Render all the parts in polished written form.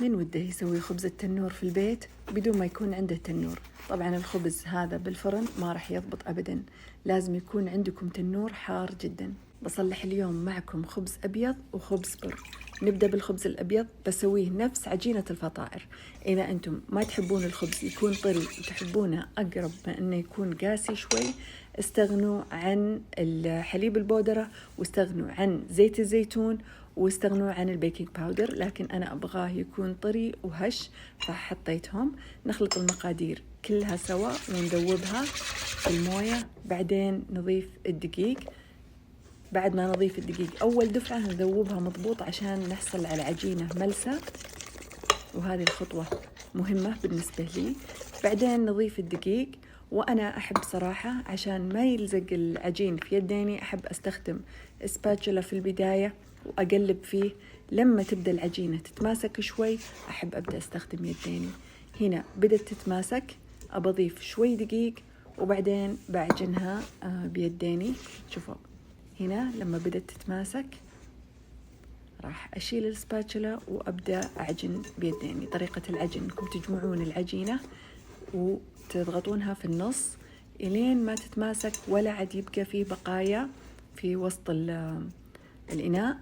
من وده يسوي خبز التنور في البيت بدون ما يكون عنده تنور؟ طبعا الخبز هذا بالفرن ما راح يضبط أبدا، لازم يكون عندكم تنور حار جدا. بصلح اليوم معكم خبز أبيض وخبز بر. نبدأ بالخبز الأبيض، بسويه نفس عجينة الفطائر. إذا أنتم ما تحبون الخبز يكون طري وتحبونه أقرب ما أنه يكون قاسي شوي، استغنوا عن الحليب البودرة واستغنوا عن زيت الزيتون واستغنوا عن البيكنج باودر، لكن أنا أبغاه يكون طري وهش فحطيتهم. نخلط المقادير كلها سوا ونذوبها في الموية، بعدين نضيف الدقيق. بعد ما نضيف الدقيق أول دفعة نذوبها مضبوط عشان نحصل على عجينة ملسة، وهذه الخطوة مهمة بالنسبة لي. بعدين نضيف الدقيق، وأنا أحب صراحة عشان ما يلزق العجين في يديني أحب أستخدم سباتشولا في البداية وأقلب فيه. لما تبدأ العجينة تتماسك شوي أحب أبدأ أستخدم يديني. هنا بدأت تتماسك، أضيف شوي دقيق وبعدين بعجنها بيديني. شوفوا هنا لما بدأت تتماسك راح أشيل السباتشولا وأبدأ أعجن بيديني. طريقة العجن إنكم تجمعون العجينة وتضغطونها في النص إلين ما تتماسك ولا عاد يبقى فيه بقايا في وسط الإناء.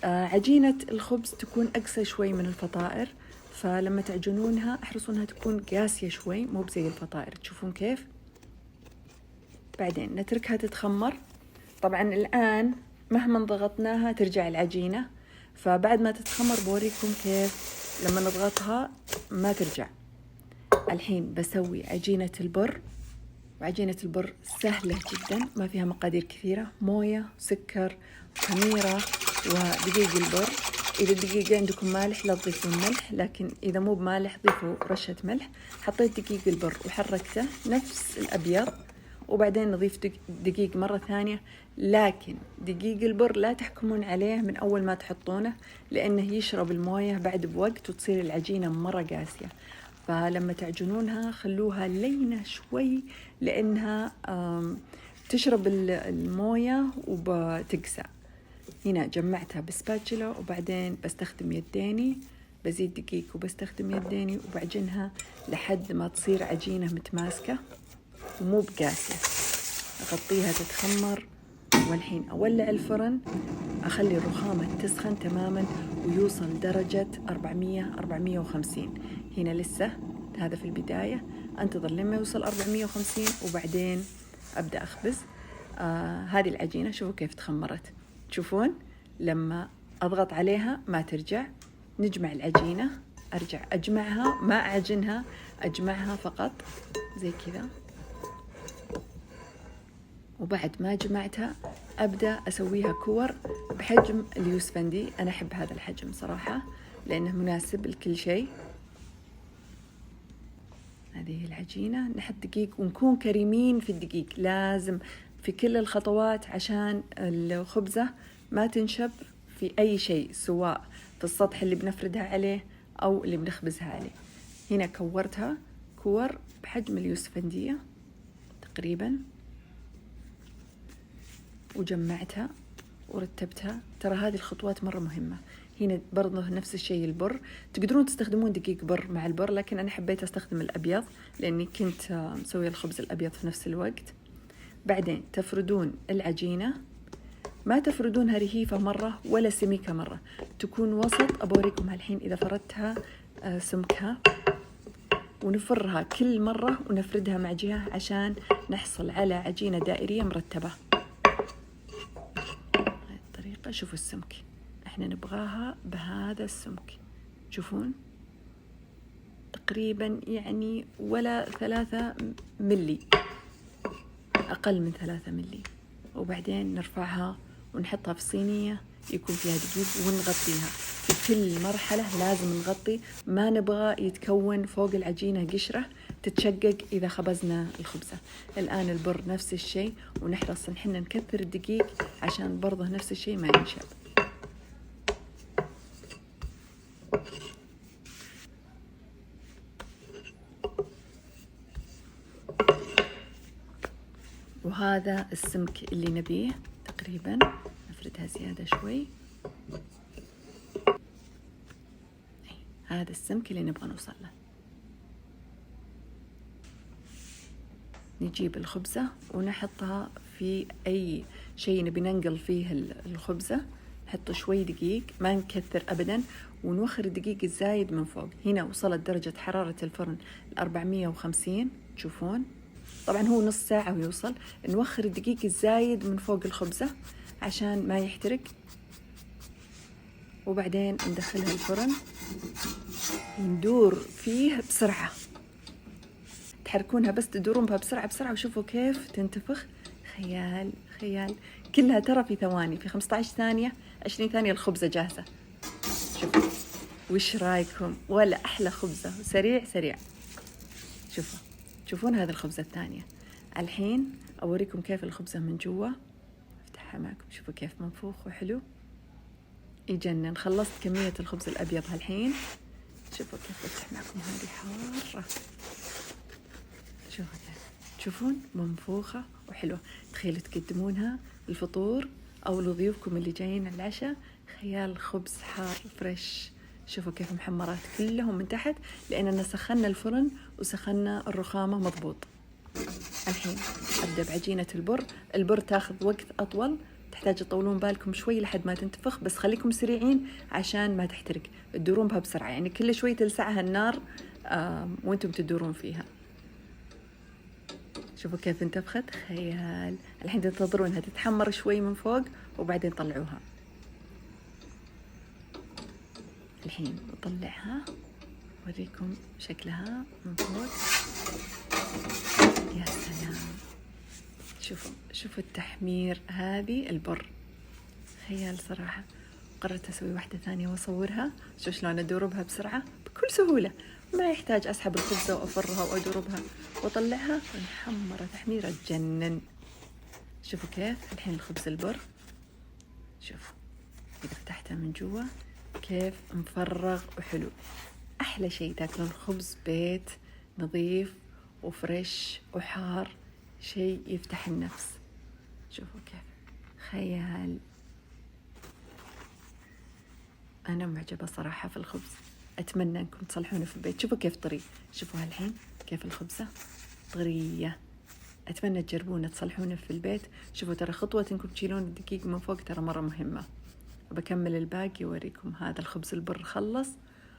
عجينة الخبز تكون أقسى شوي من الفطائر، فلما تعجنونها احرصوا أنها تكون قاسية شوي، مو بزي الفطائر. تشوفون كيف؟ بعدين نتركها تتخمر. طبعا الآن مهما ضغطناها ترجع العجينة، فبعد ما تتخمر بوريكم كيف لما نضغطها ما ترجع. الحين بسوي عجينة البر، وعجينة البر سهلة جدا ما فيها مقادير كثيرة، موية سكر خميرة ودقيق البر. إذا الدقيق عندكم مالح لا تضيفون ملح، لكن إذا مو بمالح ضيفوا رشة ملح. حطيت دقيق البر وحركته نفس الأبيض، وبعدين نضيف دقيق مرة ثانية، لكن دقيق البر لا تحكمون عليه من أول ما تحطونه لأنه يشرب الموية بعد بوقت وتصير العجينة مرة قاسية. فلما تعجنونها خلوها لينة شوي لأنها تشرب الموية وبتقسى. هنا جمعتها بسباتشولا وبعدين بستخدم يديني، بزيد دقيق وبستخدم يديني وبعجنها لحد ما تصير عجينة متماسكة ومو بقاسية. أغطيها تتخمر، والحين أولع الفرن، أخلي الرخامة تسخن تماما ويوصل درجة 400-450. هنا لسه هذا في البداية، أنتظر لما يوصل 450 وبعدين أبدأ أخبز. هذه العجينة شوفوا كيف تخمرت. تشوفون لما أضغط عليها ما ترجع. نجمع العجينة، أرجع أجمعها، ما أعجنها، أجمعها فقط زي كذا. وبعد ما جمعتها أبدأ أسويها كور بحجم اليوسفندي. أنا أحب هذا الحجم صراحة لأنه مناسب لكل شيء. هذه العجينة نحط دقيق ونكون كريمين في الدقيق، لازم في كل الخطوات عشان الخبزة ما تنشب في أي شيء، سواء في السطح اللي بنفردها عليه أو اللي بنخبزها عليه. هنا كورتها كور بحجم اليوسفندية تقريبا، وجمعتها ورتبتها. ترى هذه الخطوات مرة مهمة. هنا برضه نفس الشيء البر، تقدرون تستخدمون دقيق بر مع البر، لكن أنا حبيت أستخدم الأبيض لأني كنت مسوية الخبز الأبيض في نفس الوقت. بعدين تفردون العجينة، ما تفردونها رهيفة مرة ولا سميكة مرة، تكون وسط. أبوريكم هالحين إذا فردتها سمكها، ونفرها كل مرة ونفردها مع جهة عشان نحصل على عجينة دائرية مرتبة. هذه الطريقة. شوفوا السمك، احنا نبغاها بهذا السمك. تشوفون تقريبا يعني ولا 3 ملي، أقل من 3 ملي. وبعدين نرفعها ونحطها في صينية يكون فيها دقيق ونغطيها. في كل مرحلة لازم نغطي، ما نبغى يتكون فوق العجينة قشرة تتشقق إذا خبزنا الخبزة. الآن البر نفس الشيء، ونحرص إن حنا نكثر الدقيق عشان برضه نفس الشيء ما ينشب. وهذا السمك اللي نبيه تقريبا، نفردها زيادة شوي. هذا السمك اللي نبغى نوصل له. نجيب الخبزة ونحطها في أي شيء نبي ننقل فيه الخبزة، نحط شوي دقيق، ما نكثر أبدا، ونوخر الدقيق الزايد من فوق. هنا وصلت درجة حرارة الفرن 450 تشوفون، طبعا هو نص ساعة ويوصل. نوخر الدقيق الزايد من فوق الخبزة عشان ما يحترق، وبعدين ندخلها الفرن، ندور فيه بسرعة، تحركونها بس تدورون بها بسرعة بسرعة، وشوفوا كيف تنتفخ. خيال خيال، كلها ترى في ثواني، في 15 ثانية 20 ثانية الخبزة جاهزة. شوفوا وش رايكم؟ ولا أحلى خبزة، سريع سريع. شوفوا، تشوفون هذه الخبزة الثانية. الحين أوريكم كيف الخبزة من جوا، افتحها معكم، شوفوا كيف منفوخ وحلو يجنن. خلصت كمية الخبز الأبيض هالحين، شوفوا كيف بفتح معكم، هذه حارة، شوفوا كيف، تشوفون منفوخة وحلوة. تخيلوا تقدمونها الفطور أو لضيوفكم اللي جايين العشاء، خيال خبز حار فريش. شوفوا كيف محمرات كلهم من تحت، لأننا سخنا الفرن وسخنا الرخامة مضبوط. الحين أبدأ بعجينة البر. البر تاخذ وقت أطول، تحتاج تطولون بالكم شوي لحد ما تنتفخ، بس خليكم سريعين عشان ما تحترق. تدورون بها بسرعة، يعني كل شوي تلسعها النار وانتم تدورون فيها. شوفوا كيف انتفخت، خيال. الحين تنتظرونها تتحمر شوي من فوق وبعدين طلعوها. الحين نطلعها، أوريكم شكلها من فوق. يا سلام، شوفوا التحمير، هذه البر خيال صراحة. قررت أسوي واحدة ثانية وأصورها، شوف شلون أدور بها بسرعة بكل سهولة، ما يحتاج أسحب الخبزة وأفرها وأدور بها وأطلعها ونحمرها تحميرة تجنن. شوفوا كيف الحين الخبز البر، شوفوا إذا فتحتها من جوا كيف مفرغ وحلو. أحلى شيء تاكلون خبز بيت نظيف وفريش وحار، شيء يفتح النفس. شوفوا كيف، خيال. أنا معجبة صراحة في الخبز، أتمنى أنكم تصلحونه في البيت. شوفوا كيف طري، شوفوا هالحين كيف الخبزة طرية. أتمنى تجربونه تصلحونه في البيت. شوفوا ترى خطوة أنكم تشيلون الدقيق من فوق ترى مرة مهمة. بكمل الباقي وأوريكم. هذا الخبز البر خلص